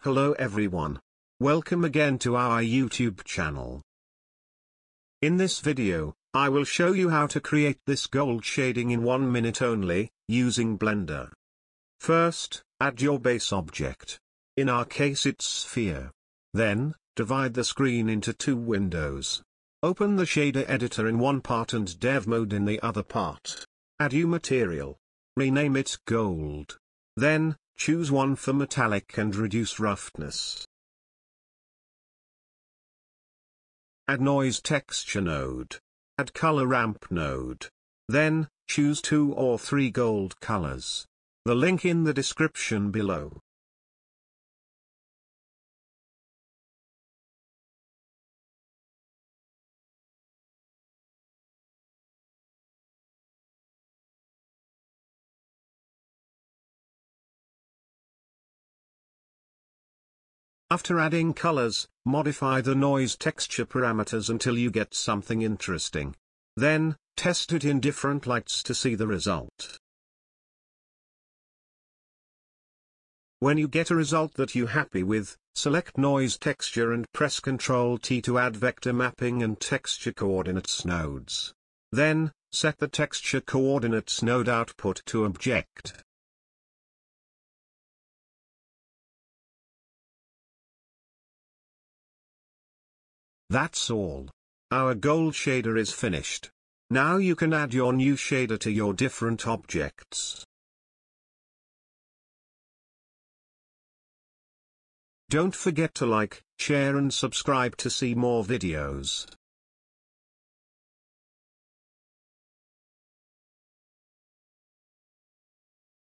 Hello everyone. Welcome again to our YouTube channel. In this video, I will show you how to create this gold shading in 1 minute only, using Blender. First, add your base object. In our case it's sphere. Then, divide the screen into 2 windows. Open the shader editor in one part and dev mode in the other part. Add new material. Rename it gold. Then, choose one for metallic and reduce roughness. Add noise texture node. Add color ramp node. Then, choose 2 or 3 gold colors. The link in the description below. After adding colors, modify the noise texture parameters until you get something interesting. Then, test it in different lights to see the result. When you get a result that you're happy with, select noise texture and press Ctrl T to add vector mapping and texture coordinates nodes. Then, set the texture coordinates node output to object. That's all. Our gold shader is finished. Now you can add your new shader to your different objects. Don't forget to like, share and subscribe to see more videos.